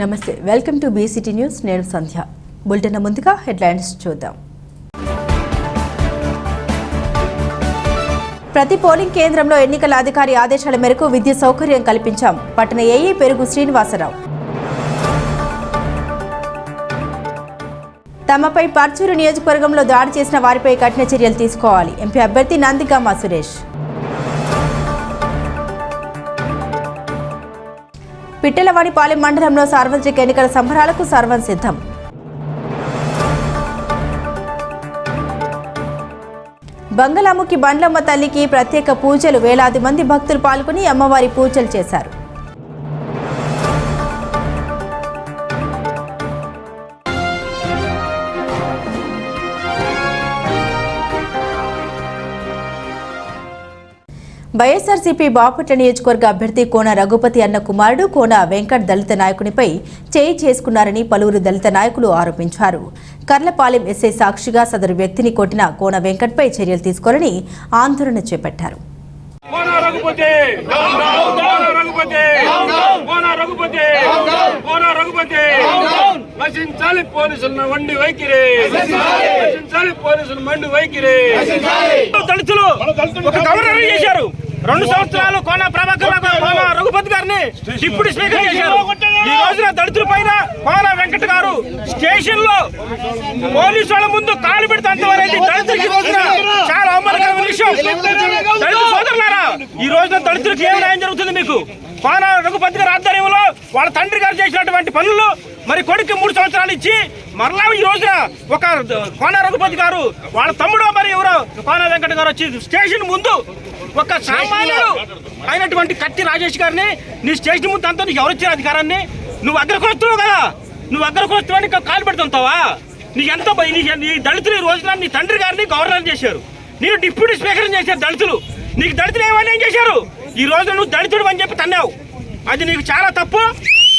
నమస్తే, welcome to BCT news. నేను సంధ్య. Bulletin ముందుగా హెడ్లైన్స్ చూద్దాం. ప్రతి పోలింగ్ కేంద్రంలో ఎన్నికల అధికారి ఆదేశాల మేరకు విద్యుత్ సౌకర్యం కల్పించాం. పట్టణ ఏఈ పెరుగు శ్రీనివాసరావు. తమపై పర్చూరు నియోజకవర్గంలో దాడి చేసిన వారిపై కఠిన చర్యలు తీసుకోవాలి. ఎంపీ అభ్యర్థి నందిగామ సురేష్. పిట్టలవానిపాలెం మండలంలో సార్వత్రిక ఎన్నికల సంబరాలకు సర్వం సిద్ధం. బంగళాముఖి బండ్లమ్మ తల్లికి ప్రత్యేక పూజలు. వేలాది మంది భక్తులు పాల్గొని అమ్మవారి పూజలు చేశారు. వైఎస్ఆర్సీపీ బాపట్ల నియోజకవర్గ అభ్యర్థి కోన రఘుపతి అన్న కుమారుడు కోన వెంకట్ దళిత నాయకునిపై చేయి చేసుకున్నారని పలువురు దళిత నాయకులు ఆరోపించారు. కర్లపాలెం ఎస్ఐ సాక్షిగా సదరు వ్యక్తిని కొట్టిన కోన వెంకట్పై చర్యలు తీసుకోవాలని ఆందోళన చేపట్టారు. చేశారు 2 సంవత్సరాలు కోన ప్రభాకర్ కోన రఘుపతి గారిని డిప్యూటీ స్పీకర్ చేశారు. ఈ రోజున దళితుల పైన కోన వెంకట గారు స్టేషన్ లో పోలీసు వాళ్ళ ముందు కాలు పెడితే అంతవరకు దళితులకి చాలా అవమానకరమైన విషయం. దళిత సోదరులారా, ఈ రోజున దళితులకు ఏం న్యాయం జరుగుతుంది? మీకు కోన రఘుపతి గారి ఆధ్వర్యంలో వాళ్ళ తండ్రి గారు చేసినటువంటి పనులు మరి కొడుకు 3 సంవత్సరాలు ఇచ్చి మరలా ఈ రోజున ఒక కోన రఘుపతి గారు వాళ్ళ తమ్ముడు మరి ఎవరో కోన వెంకట గారు వచ్చి స్టేషన్ ముందు ఒక సామాన్యుడు అయినటువంటి కత్తి రాజేష్ గారిని నీ స్టేషన్ ముందు అంతా నీకు ఎవరు ఇచ్చిన అధికారాన్ని? నువ్వు అగ్రకులస్తున్నావు కదా, నువ్వు అగ్రకులస్తున్నావు కాలు పెడుతుంటావా? నీకు ఎంతో నీ దళితులు ఈ రోజున నీ తండ్రి గారిని గవర్నర్ చేశారు, నేను డిప్యూటీ స్పీకర్ చేశారు దళితులు. నీకు దళితులు ఏమని ఏం చేశారు? ఈ రోజు నువ్వు దళితుడు అని చెప్పి తన్నావు, అది నీకు చాలా తప్పు.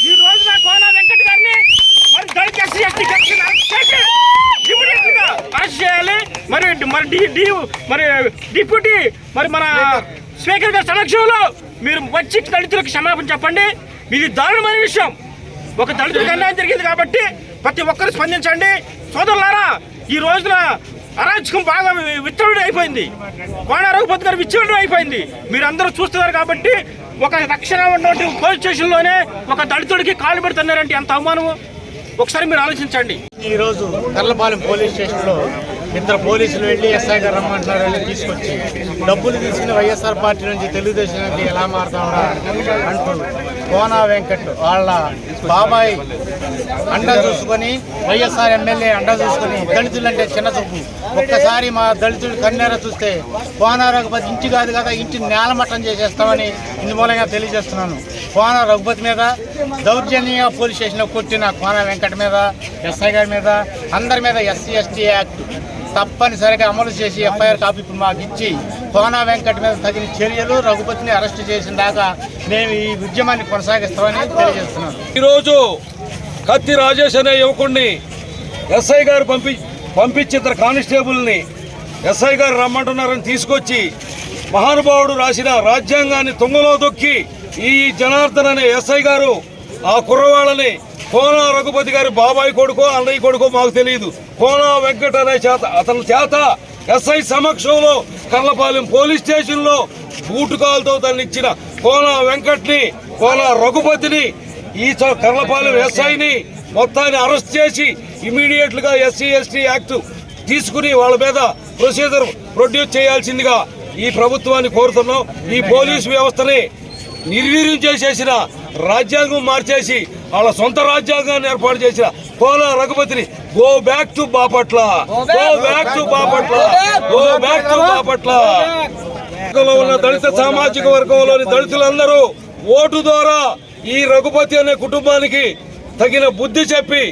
ఈ రోజున కోన వెంకట గారిని మరి దళిత ఎస్సీ ఎస్టీ అరెస్ట్ చేయాలి. మరి డిప్యూటీ మరి మన స్పీకర్ గారి సమక్షంలో మీరు వచ్చి దళితులకు క్షమాపణ చెప్పండి. ఇది దారుణమైన విషయం. ఒక దళితులకు అన్యాయం జరిగింది కాబట్టి ప్రతి ఒక్కరు స్పందించండి. సోదరులారా, ఈ రోజున అరాచకం బాగా విచ్చలవిడి అయిపోయింది. కోన రఘుపతి గారు విచ్చలవిడి అయిపోయింది. మీరు అందరూ చూస్తున్నారు కాబట్టి ఒక రక్షణ ఉన్నటువంటి పోలీస్ స్టేషన్లోనే ఒక దళితుడికి కాలు పెడుతున్నారంటే ఎంత అవమానము ఒకసారి మీరు ఆలోచించండి. ఈరోజు కర్లపాలెం పోలీస్ స్టేషన్లో 2 పోలీసులు వెళ్ళి ఎస్ఐ గారు రమ్మంటున్నారు వెళ్ళి తీసుకొచ్చి డబ్బులు తీసుకుని వైఎస్ఆర్ పార్టీ నుంచి తెలుగుదేశానికి ఎలా మారుతామరా అంటూ కోన వెంకట్ వాళ్ళ బాబాయ్ అండా చూసుకొని వైఎస్ఆర్ ఎమ్మెల్యే అండా చూసుకొని దళితులంటే చిన్న చూపు. ఒక్కసారి మా దళితుడు కన్నెర చూస్తే కోన రఘుపతి ఇంటి కాదు కదా ఇంటిని నేలమట్టం చేసేస్తామని ఇందుమూలంగా తెలియజేస్తున్నాను. కోన రఘుపతి మీద దౌర్జన్యంగా పోలీస్ స్టేషన్లో కొట్టిన కోన వెంకట మీద, ఎస్ఐ గారి మీద, అందరి మీద ఎస్సీ ఎస్టీ యాక్ట్ తప్పనిసరిగా అమలు చేసి ఎఫ్ఐఆర్ కాపీ మాకు ఇచ్చి కోన వెంకట మీద తగిన చర్యలు, రఘుపతిని అరెస్టు చేసిన దాకా మేము ఈ ఉద్యమాన్ని కొనసాగిస్తామని తెలియజేస్తున్నాను. ఈరోజు కత్తి రాజేష్ అనే యువకుడిని ఎస్ఐ గారు పంపించి 2 కానిస్టేబుల్ని ఎస్ఐ గారు రమ్మంటున్నారని తీసుకొచ్చి మహానుభావుడు రాసిన రాజ్యాంగాన్ని తుంగలో దొక్కి ఈ జనార్దన్ అనే ఎస్ఐ గారు ఆ కుర్రవాళ్ళని కోన రఘుపతి గారి బాబాయ్ కొడుకో అన్నయ్య కొడుకో మాకు తెలియదు, కోన వెంకట అనే అతని చేత ఎస్ఐ సమక్షంలో కర్లపాలెం పోలీస్ స్టేషన్లో బూటుకాలతో తను ఇచ్చిన కోన వెంకట్ని, కోన రఘుపతిని, ఈ కర్లపాలెం ఎస్ఐని మొత్తాన్ని అరెస్ట్ చేసి ఇమీడియట్గా ఎస్సీ ఎస్టీ యాక్ట్ తీసుకుని వాళ్ళ మీద ప్రొసీజర్ ప్రొడ్యూస్ చేయాల్సిందిగా ఈ ప్రభుత్వాన్ని కోరుతున్నాం. ఈ పోలీసు వ్యవస్థని నిర్వీర్యం చేసేసిన, రాజ్యాంగం మార్చేసి వాళ్ళ సొంత రాజ్యాంగాన్ని ఏర్పాటు చేసిన కోన రఘుపతిని go back to Bapatla, go back to Bapatla, go back to Bapatla. ఉన్న దళిత సామాజిక వర్గంలోని దళితులందరూ ఓటు ద్వారా ఈ రఘుపతి అనే కుటుంబానికి తగిన బుద్ధి చెప్పి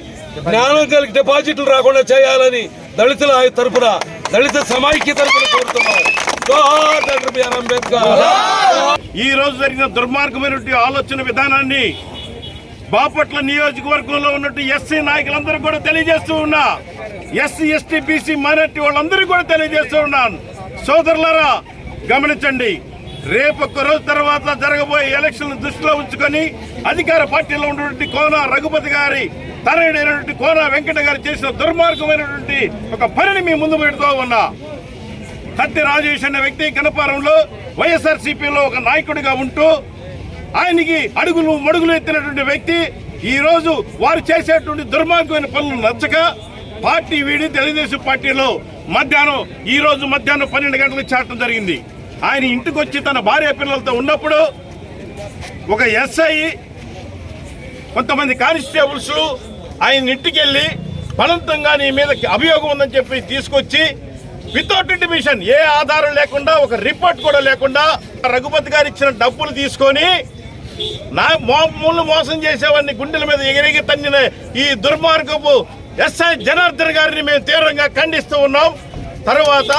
జ్ఞానం కలిగి డిపాజిట్లు రాకుండా చేయాలని దళితుల తరఫున, దళిత సమైక్య తరఫున కోరుతున్నాం. Doctor B R Ambedkar. ఈ రోజు జరిగిన దుర్మార్గమైనటువంటి ఆలోచన విధానాన్ని బాపట్ల నియోజకవర్గంలో ఉన్నట్టు ఎస్సీ నాయకులందరూ కూడా తెలియజేస్తూ ఉన్నా, ఎస్సీ ఎస్టీ బీసీ మైనార్టీ వాళ్ళందరూ కూడా తెలియజేస్తూ ఉన్నాను. సోదరులారా, గమనించండి, రేపు ఒక్క రోజు తర్వాత జరగబోయే ఎలక్షన్ దృష్టిలో ఉంచుకొని అధికార పార్టీలో ఉన్నటువంటి కోన రఘుపతి గారి తనయుడైనటువంటి కోన వెంకట గారు చేసిన దుర్మార్గమైనటువంటి ఒక పనిని మీ ముందు పెడుతూ ఉన్నా. కత్తి రాజేష్ అనే వ్యక్తి గణపారంలో వైఎస్ఆర్సీపీలో ఒక నాయకుడిగా ఉంటూ ఆయనకి అడుగులు మడుగులు ఎత్తినటువంటి వ్యక్తి ఈ రోజు వారు చేసేటువంటి దుర్మార్గమైన పనులు నచ్చక పార్టీ వీడి తెలుగుదేశం పార్టీలో ఈ రోజు మధ్యాహ్నం 12 గంటలకు చేరడం జరిగింది. ఆయన ఇంటికి వచ్చి తన భార్య పిల్లలతో ఉన్నప్పుడు ఒక ఎస్ఐ కొంతమంది కానిస్టేబుల్స్ ఆయన ఇంటికి వెళ్ళి బలవంతంగా నీ మీద అభియోగం ఉందని చెప్పి తీసుకొచ్చి వితౌట్ ఇంటిమేషన్ ఏ ఆధారం లేకుండా ఒక రిపోర్ట్ కూడా లేకుండా రఘుపతి గారు ఇచ్చిన డబ్బులు తీసుకొని మోసం చేసేవాడిని గుండెల మీద ఎగిరెగి తన్నిన ఈ దుర్మార్గపు ఎస్ఐ జనార్దన్ గారిని మేము తీవ్రంగా ఖండిస్తూ ఉన్నాం. తర్వాత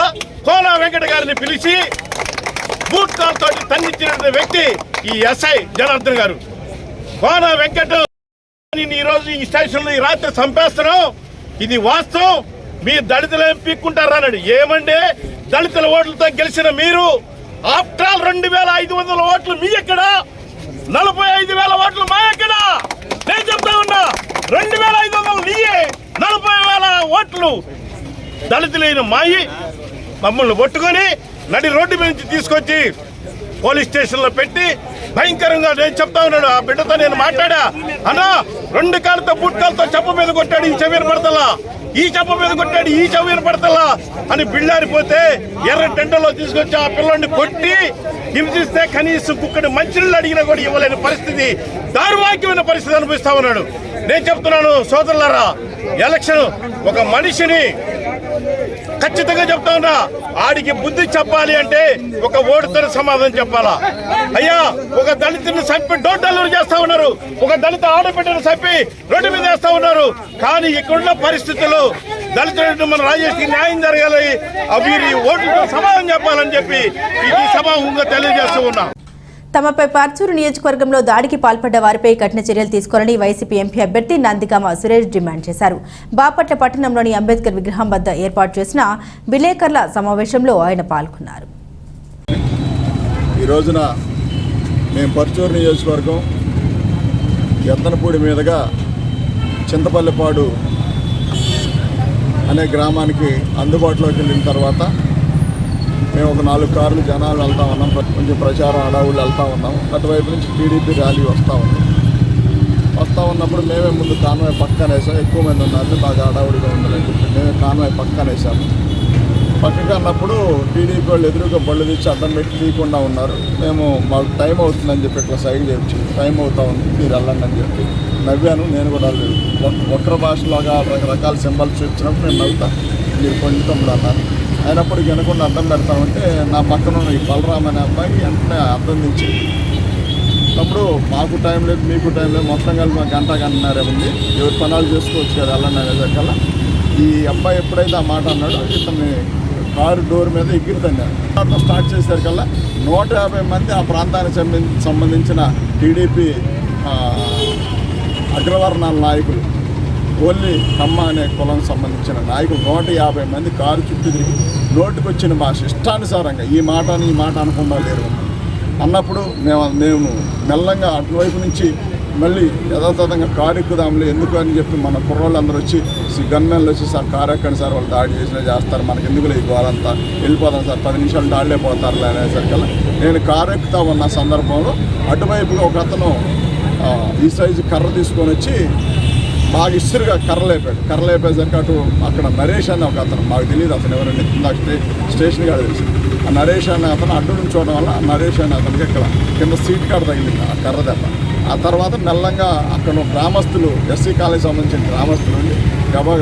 కోన వెంకట గారిని పిలిచి బూట్ కాల్ తోటి తన్నించిన వ్యక్తి ఈ ఎస్ఐ జనార్దన్ గారు. కోన వెంకట ఈ రోజు ఈ స్టేషన్ లో ఈ రాత్రి చంపేస్తున్నాం, ఇది వాస్తవం, మీ దళితులు ఏం పీక్కుంటారు అన్నాడు. ఏమంటే దళితుల ఓట్లతో గెలిచిన మీరు ఆఫ్టర్ ఆల్ 2500 ఓట్లు మీ ఎక్కడ, 45,000 ఓట్లు మా ఎక్కడ? నేను చెప్తా ఉన్నా 2500 నీయే, 40,000 ఓట్లు దళితులైన మాయి మమ్మల్ని పట్టుకొని నడి రోడ్డు మీద నుంచి తీసుకొచ్చి పోలీస్ స్టేషన్ లో పెట్టి భయంకరంగా నేను చెప్తా ఉన్నాడు. ఆ బిడ్డతో నేను మాట్లాడా, అన్నా 2 కాళ్ళతో బూట్ కాళ్ళతో చెప్ప మీద కొట్టాడు, ఈ చెవిన పడతలా, ఈ చెప్ప మీద కొట్టాడు, ఈ చెవిన పడతలా అని బిళ్ళారిపోతే ఎర్ర టెంటలో తీసుకొచ్చి ఆ పిల్లని కొట్టి హింసిస్తే కనీసం కుక్కడి మంచినీళ్ళు అడిగినా కూడా ఇవ్వలేని పరిస్థితి, దౌర్భాగ్యమైన పరిస్థితి అనిపిస్తా ఉన్నాడు. నేను చెప్తున్నాను సోదరులారా, ఎలక్షన్ ఒక మనిషిని ఖచ్చితంగా చెప్తా ఉన్నా, ఆడికి బుద్ధి చెప్పాలి అంటే ఒక ఓటుతో సమాధానం చెప్పాలా. అయ్యా ఒక దళితుని చంపి డోర్ డెలివరీ చేస్తా ఉన్నారు, ఒక దళిత ఆడబిడ్డను చంపి రోడ్డు మీద వేస్తా ఉన్నారు. కానీ ఇక్కడున్న పరిస్థితుల్లో దళితులు మన రాజేష్కి న్యాయం జరగాలి, వీరి ఓట్లతో సమాధానం చెప్పాలని చెప్పి ఈ సభాముఖంగా తెలియజేస్తూ ఉన్నా. తమపై పర్చూరు నియోజకవర్గంలో దాడికి పాల్పడ్డ వారిపై కఠిన చర్యలు తీసుకోవాలని వైసీపీ ఎంపీ అభ్యర్థి నందిగామ సురేష్ డిమాండ్ చేశారు. బాపట్ల పట్టణంలోని అంబేద్కర్ విగ్రహం వద్ద ఏర్పాటు చేసిన విలేకరుల సమావేశంలో ఆయన పాల్గొన్నారు. ఈ రోజున మేము పర్చూరు నియోజకవర్గం ఎత్తనపూడి మీదుగా చింతపల్లిపాడు అనే గ్రామానికి అందుబాటులోకి వెళ్ళిన తర్వాత మేము ఒక 4 కార్లు జనాలు వెళ్తా ఉన్నాం, కొంచెం ప్రచారం అడవులు వెళ్తూ ఉన్నాం. అటువైపు నుంచి టీడీపీ ర్యాలీ వస్తూ ఉన్నప్పుడు మేమే ముందు కాన్వాయ్ పక్కన వేసాం. ఎక్కువ మంది ఉన్నారు, బాగా అడవుడిగా ఉందని చెప్పి మేమే కాన్వాయ్ పక్కన వేసాము. పక్కకు అన్నప్పుడు టీడీపీ వాళ్ళు ఎదురుగా బళ్ళు తెచ్చి అడ్డం పెట్టి తీయకుండా ఉన్నారు. మేము మాకు టైం అవుతుందని చెప్పి ఇట్లా సైడ్ చెప్పి టైం అవుతా ఉంది మీరు వెళ్ళండి అని చెప్పి నవ్వాను. నేను కూడా వక్ర భాషలోగా రకరకాల సింబల్స్ చూపించినప్పుడు నేను నవ్వుతాను, మీరు కొంచెం అన్నారు. అయినప్పటికీ వినకుండా అర్థం పెడతామంటే నా పక్కన ఉన్న ఈ బలరామ్ అనే అబ్బాయి వెంటనే అర్థం నుంచి, తమ్ముడు మాకు టైం లేదు మీకు టైం లేదు, మొత్తం కలిపి మాకు గంటన్నర ఉంది, ఎవరి పనాలు చేసుకోవచ్చు కదా వెళ్ళండి అనేసరికల్లా ఈ అబ్బాయి ఎప్పుడైతే ఆ మాట అన్నాడో ఇతన్ని కారు డోర్ మీద ఎగిరితన్నాడు. స్టార్ట్ చేసేసరికల్లా 150 మంది ఆ ప్రాంతానికి సంబంధించిన టీడీపీ అగ్రవర్ణాల నాయకులు, ఓన్లీ కమ్మ అనే కులం సంబంధించిన నాయకులు 150 మంది కారు చుట్టూ తిరిగి నోటుకు వచ్చిన భాష ఇష్టానుసారంగా ఈ మాట అనకుండా లేరు అన్నప్పుడు మేము మెల్లంగా అటువైపు నుంచి మళ్ళీ యథాతథంగా కారు ఎక్కుదాంలే ఎందుకు అని చెప్పి మన కుర్రోళ్ళందరూ వచ్చి గన్మెన్లు వచ్చి సార్ కారు ఎక్కండి సార్, వాళ్ళు దాడి చేసినా చేస్తారు, మనకి ఎందుకు లేదు వాళ్ళంతా వెళ్ళిపోతాం సార్, 10 నిమిషాలు దాడిలే పోతారులే అనేసరికల్లా నేను కారు ఎక్కుతా ఉన్న సందర్భంలో అటువైపుగా ఒక అతను ఈ సైజు కర్ర తీసుకొని వచ్చి బాగా ఇసురుగా కర్ర లేపేసరికి అక్కడ నరేష్ అనే ఒక అతను, మాకు తెలియదు అతను ఎవరండి, ఇందాక స్టేషన్ కాడ తెలిసి ఆ నరేష్ అనే అతను అడ్డు నుంచి చూడడం వల్ల ఆ నరేష్ అనే అతనికి ఇక్కడ కింద సీట్ కాడ తగిలింది ఆ కర్ర దెబ్బ. ఆ తర్వాత మెల్లంగా అక్కడ గ్రామస్తులు, ఎస్సీ కాలేజ్ సంబంధించిన గ్రామస్తులు ఉండి గబా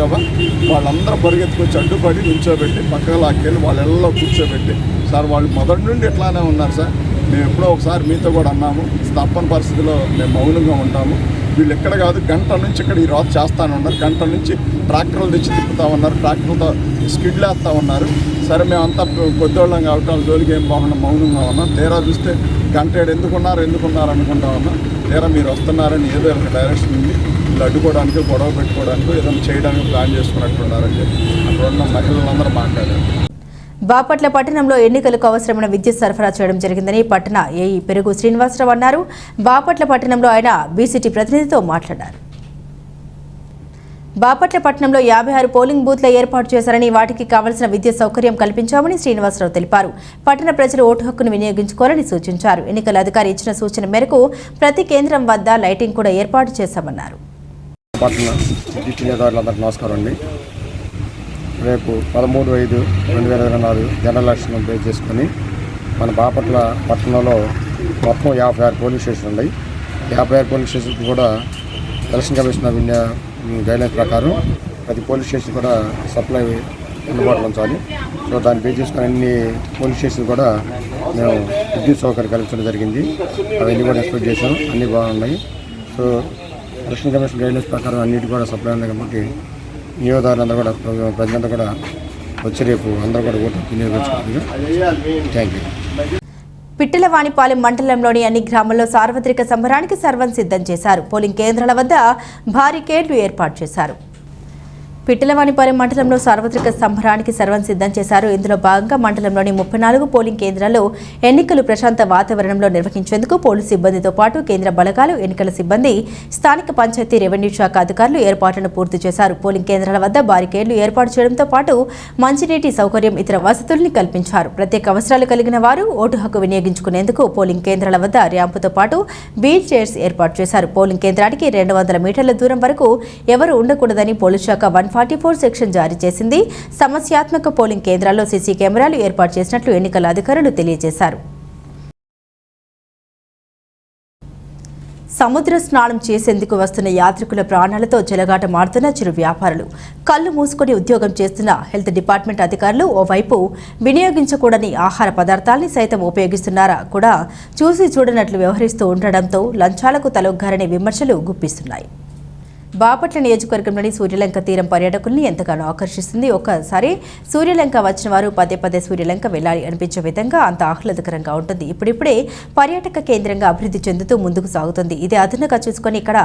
వాళ్ళందరూ పరిగెత్తుకొచ్చి అడ్డుపడి నిల్చోబెట్టి పక్కగా లాక్కెళ్ళి వాళ్ళ ఇళ్ళలో కూర్చోబెట్టి, సార్ వాళ్ళు మొదటి నుండి ఇట్లానే ఉన్నారు సార్, మేము ఎప్పుడో ఒకసారి మీతో కూడా అన్నాము, తప్పని పరిస్థితిలో మేము మౌనంగా ఉంటాము, వీళ్ళు ఎక్కడ కాదు గంట నుంచి ఇక్కడ ఈ రోజు చేస్తాను ఉన్నారు, గంట నుంచి ట్రాక్టర్లు తెచ్చి తిప్పుతా ఉన్నారు, ట్రాక్టర్లతో స్కిడ్లు వేస్తూ ఉన్నారు, సరే మేమంతా కొద్దివాళ్ళం కాబట్టి వాళ్ళ జోలికి ఏం బాగున్నా మౌనంగా ఉన్నాం, తీరా చూస్తే గంట ఎందుకున్నారు అనుకుంటా ఉన్నాం, తీరా మీరు వస్తున్నారని ఏదో ఒక డైరెక్షన్ ఉంది, వీళ్ళు అడ్డుకోవడానికి గొడవ పెట్టుకోవడానికి ఏదైనా చేయడానికి ప్లాన్ చేసుకున్నట్టున్నారని చెప్పి అక్కడ ఉన్న మహిళలందరూ మాట్లాడారు. బాపట్ల పట్టణంలో ఎన్నికలకు అవసరమైన విద్యుత్ సరఫరా చేయడం జరిగిందని పట్టణ ఏఈ పెరుగు శ్రీనివాసరావు అన్నారు. బాపట్ల పట్టణంలో ఆయన బీసీటీ ప్రతినిధితో మాట్లాడారు. బాపట్ల పట్టణంలో 56 పోలింగ్ బూత్ల ఏర్పాటు చేశారని వాటికి కావలసిన విద్యుత్ సౌకర్యం కల్పించామని శ్రీనివాసరావు తెలిపారు. పట్టణ ప్రజలు ఓటు హక్కును వినియోగించుకోవాలని సూచించారు. ఎన్నికల అధికారి ఇచ్చిన సూచన మేరకు ప్రతి కేంద్రం వద్ద లైటింగ్ కూడా ఏర్పాటు చేశామన్నారు. నమస్కారం అండి. రేపు 13/5/2024 జనరల్ ఎలక్షన్ బేస్ చేసుకొని మన బాపట్ల పట్టణంలో మొత్తం 56 పోలింగ్ స్టేషన్లు ఉన్నాయి. 56 పోలింగ్ స్టేషన్కి కూడా ఎలక్షన్ కమిషన్ గైడ్లైన్స్ ప్రకారం ప్రతి పోలీస్ స్టేషన్ కూడా సప్లై అందుబాటులో ఉంచాలి. సో దాన్ని బేస్ చేసుకుని అన్ని పోలీస్ స్టేషన్ కూడా మేము విద్యుత్ సౌకర్యం కల్పించడం జరిగింది. అవన్నీ కూడా ఎక్స్పెక్ట్ చేసాం, అన్నీ బాగున్నాయి. సో ఎలక్షన్ కమిషన్ గైడ్లైన్స్ ప్రకారం అన్నిటి కూడా సప్లై ఉన్నాయి కాబట్టి నియోజకవర్గంలో కూడా ప్రజలంతా కూడా వచ్చి రేపు అందరూ కూడా ఓటు వినియోగించుకుంటున్నారు. Thank you. పిట్టలవానిపాలెం మండలంలోని అన్ని గ్రామాల్లో సార్వత్రిక సంబరానికి సర్వం సిద్ధం చేశారు. పోలింగ్ కేంద్రాల వద్ద బారికేడ్లు ఏర్పాటు చేశారు. పిట్టలవానిపాలెం మండలంలో సార్వత్రిక సంబరానికి సర్వం సిద్ధం చేశారు. ఇందులో భాగంగా మండలంలోని 34 పోలింగ్ కేంద్రాల్లో ఎన్నికలు ప్రశాంత వాతావరణంలో నిర్వహించేందుకు పోలీసు సిబ్బందితో పాటు కేంద్ర బలగాలు, ఎన్నికల సిబ్బంది, స్థానిక పంచాయతీ రెవెన్యూ శాఖ అధికారులు ఏర్పాట్లను పూర్తి చేశారు. పోలింగ్ కేంద్రాల వద్ద బారికేడ్లు ఏర్పాటు చేయడంతో పాటు మంచినీటి సౌకర్యం, ఇతర వసతుల్ని కల్పించారు. ప్రత్యేక అవసరాలు కలిగిన వారు ఓటు హక్కు వినియోగించుకునేందుకు పోలింగ్ కేంద్రాల వద్ద ర్యాంపుతో పాటు వీల్ చైర్స్ ఏర్పాటు చేశారు. పోలింగ్ కేంద్రానికి 200 మీటర్ల దూరం వరకు ఎవరు ఉండకూడదని పోలీసు శాఖ 144 సెక్షన్ జారీ చేసింది. సమస్యాత్మక పోలింగ్ కేంద్రాల్లో సీసీ కెమెరాలు ఏర్పాటు చేసినట్లు ఎన్నికల అధికారులు తెలియజేశారు. సముద్ర స్నానం చేసేందుకు వస్తున్న యాత్రికుల ప్రాణాలతో చెలగాటమాడుతున్న చిరు వ్యాపారులు, కళ్ళు మూసుకొని ఉద్యోగం చేస్తున్న హెల్త్ డిపార్ట్మెంట్ అధికారులు ఓవైపు వినియోగించకూడని ఆహార పదార్థాలని సైతం ఉపయోగిస్తున్నారా కూడా చూసి చూడనట్లు వ్యవహరిస్తూ ఉండడంతో లంచాలకు తలొగ్గారనే విమర్శలు గుప్పిస్తున్నాయి. బాపట్ల నియోజకవర్గంలోని సూర్యలంక తీరం పర్యాటకుల్ని ఎంతగానో ఆకర్షిస్తుంది. ఒక్కసారి సూర్యలంక వచ్చిన వారు పదే సూర్యలంక వెళ్ళాలి అనిపించే విధంగా అంత ఆహ్లాదకరంగా ఉంటుంది. ఇప్పుడిప్పుడే పర్యాటక కేంద్రంగా అభివృద్ధి చెందుతూ ముందుకు సాగుతుంది. ఇదే అదనంగా చూసుకొని ఇక్కడ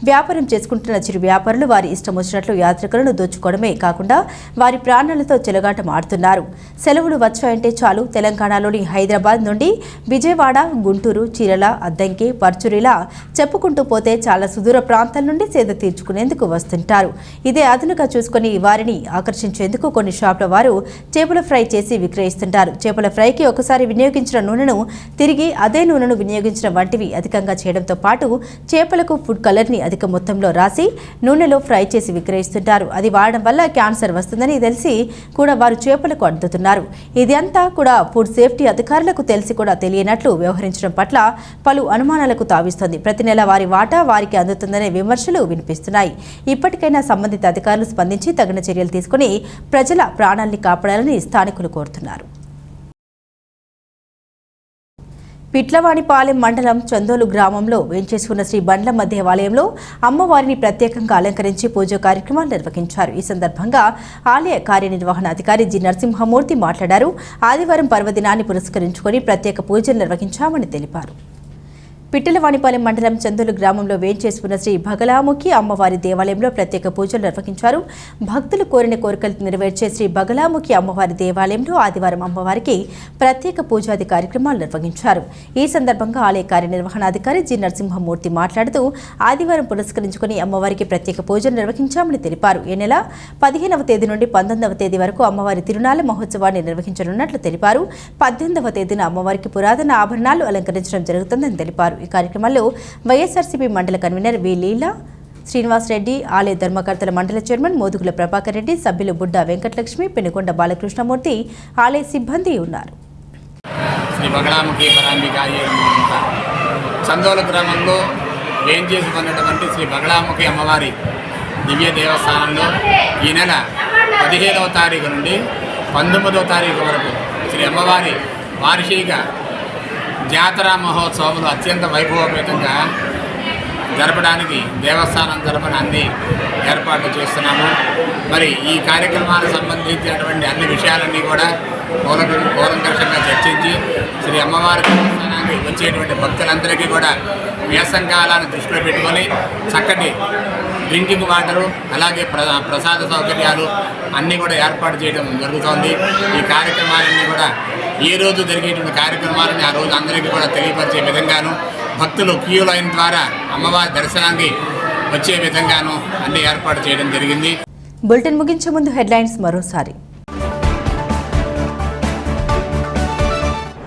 వ్యాపారం చేసుకుంటున్న చిరు వ్యాపారులు వారి ఇష్టం వచ్చినట్లు యాత్రికులను దోచుకోవడమే కాకుండా వారి ప్రాణాలతో చెలగాటం ఆడుతున్నారు. సెలవులు వచ్చాయంటే చాలు తెలంగాణలోని హైదరాబాద్ నుండి విజయవాడ, గుంటూరు, చీరల, అద్దంకి, పర్చురిలా చెప్పుకుంటూ పోతే చాలా సుదూర ప్రాంతాల నుండి సేద తీర్చుకునేందుకు వస్తుంటారు. ఇదే అదనుగా చూసుకొని వారిని ఆకర్షించేందుకు కొన్ని షాపుల వారు చేపల ఫ్రై చేసి విక్రయిస్తుంటారు. చేపల ఫ్రైకి ఒకసారి వినియోగించిన నూనెను తిరిగి అదే నూనెను వినియోగించిన వంటివి అధికంగా చేయడంతో పాటు చేపలకు ఫుడ్ కలర్ని అధిక మొత్తంలో రాసి నూనెలో ఫ్రై చేసి విక్రయిస్తుంటారు. అది వాడడం వల్ల క్యాన్సర్ వస్తుందని తెలిసి కూడా వారు చేపలకు అడ్డుతున్నారు. ఇది అంతా కూడా ఫుడ్ సేఫ్టీ అధికారులకు తెలిసి కూడా తెలియనట్లు వ్యవహరించడం పట్ల పలు అనుమానాలకు తావిస్తోంది. ప్రతి నెల వారి వాటా వారికి అందుతుందనే విమర్శలు వినిపిస్తున్నాయి. ఇప్పటికైనా సంబంధిత అధికారులు స్పందించి తగిన చర్యలు తీసుకుని ప్రజల ప్రాణాల్ని కాపాడాలని స్థానికులు కోరుతున్నారు. పిట్లవానిపాలెం మండలం చందోలు గ్రామంలో వేంచేసుకున్న శ్రీ బండ్లమ్మ దేవాలయంలో అమ్మవారిని ప్రత్యేకంగా అలంకరించి పూజా కార్యక్రమాలు నిర్వహించారు. ఈ సందర్భంగా ఆలయ కార్యనిర్వహణ అధికారి జి నరసింహమూర్తి మాట్లాడారు. ఆదివారం పర్వదినాన్ని పురస్కరించుకొని ప్రత్యేక పూజలు నిర్వహించామని తెలిపారు. పిట్టలవానిపాలెం మండలం చందోలు గ్రామంలో వేంచేసుకున్న శ్రీ బగలాముఖి అమ్మవారి దేవాలయంలో ప్రత్యేక పూజలు నిర్వహించారు. భక్తులు కోరిన కోరికలు నెరవేర్చే శ్రీ బగలాముఖి అమ్మవారి దేవాలయంలో ఆదివారం అమ్మవారికి ప్రత్యేక పూజాది కార్యక్రమాలు నిర్వహించారు. ఈ సందర్భంగా ఆలయ కార్యనిర్వహణాధికారి జి నరసింహమూర్తి మాట్లాడుతూ ఆదివారం పురస్కరించుకుని అమ్మవారికి ప్రత్యేక పూజలు నిర్వహించామని తెలిపారు. ఈ నెల 15వ తేదీ నుండి 19వ తేదీ వరకు అమ్మవారి తిరునాళ్ల మహోత్సవాన్ని నిర్వహించనున్నట్లు తెలిపారు. 18వ తేదీన అమ్మవారికి పురాతన ఆభరణాలు అలంకరించడం జరుగుతుందని తెలిపారు. ఈ కార్యక్రమంలో వైఎస్ఆర్సీపీ మండల కన్వీనర్ వి లీలా శ్రీనివాస్ రెడ్డి, ఆలయ ధర్మకర్తల మండల చైర్మన్ మోదుగుల ప్రభాకర్ రెడ్డి, సభ్యులు బుడ్డా వెంకటలక్ష్మి, పెనుకొండ బాలకృష్ణమూర్తి, ఆలయ సిబ్బంది ఉన్నారు. శ్రీ బగలాముఖి పరాంబిక చందోల గ్రామంలో వేంచేసుకున్నటువంటి శ్రీ బగలాముఖి అమ్మవారి దివ్య దేవస్థానంలో ఈ నెల 15వ తారీఖు నుండి 19వ తారీఖు వరకు శ్రీ అమ్మవారి వార్షిక జాతర మహోత్సవాలు అత్యంత వైభవపేతంగా జరపడానికి దేవస్థానం తరపున అన్ని ఏర్పాట్లు చేస్తున్నాము. మరి ఈ కార్యక్రమాలకు సంబంధించినటువంటి అన్ని విషయాలన్నీ కూడా కూలంకషంగా చర్చించి శ్రీ అమ్మవారి దేవస్థానానికి వచ్చేటువంటి భక్తులందరికీ కూడా వేసంకాలాన్ని దృష్టిలో పెట్టుకొని చక్కటి డ్రింకింగ్ వాటరు అలాగే ప్రసాద సౌకర్యాలు అన్నీ కూడా ఏర్పాటు చేయడం జరుగుతోంది. ఈ కార్యక్రమాలన్నీ కూడా ఏ రోజు జరిగేటువంటి కార్యక్రమాలని ఆ రోజు అందరికీ కూడా తెలియపరిచే విధంగాను, భక్తులు క్యూ లైన్ ద్వారా అమ్మవారి దర్శనానికి వచ్చే విధంగాను అన్ని ఏర్పాటు చేయడం జరిగింది. బులెటిన్ ముగించే ముందు హెడ్లైన్స్ మరోసారి.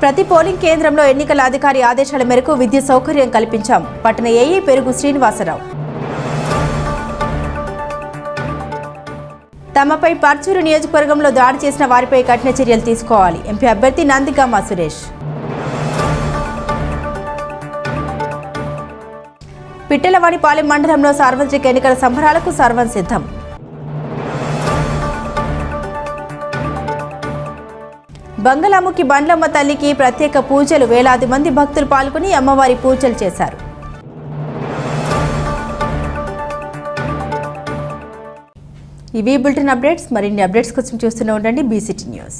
ప్రతి పోలింగ్ కేంద్రంలో ఎన్నికల అధికారి ఆదేశాల మేరకు విద్యుత్ సౌకర్యం కల్పించాం. పట్టణ ఏఈ పెరుగు శ్రీనివాసరావు. తమపై పర్చూరు నియోజకవర్గంలో దాడి చేసిన వారిపై కఠిన చర్యలు తీసుకోవాలి. ఎంపీ అభ్యర్థి నందిగామ సురేష్. పిట్టలవాడిపాలెం మండలంలో సార్వత్రిక ఎన్నికల సంబరాలకు సర్వం సిద్ధం. బంగళాముఖి బండ్లమ్మ తల్లికి ప్రత్యేక పూజలు. వేలాది మంది భక్తులు పాల్గొని అమ్మవారి పూజలు చేశారు. ఇవి బులెటిన్ అప్డేట్స్. మరిన్ని అప్డేట్స్ కోసం చూస్తూనే ఉండండి BCT న్యూస్.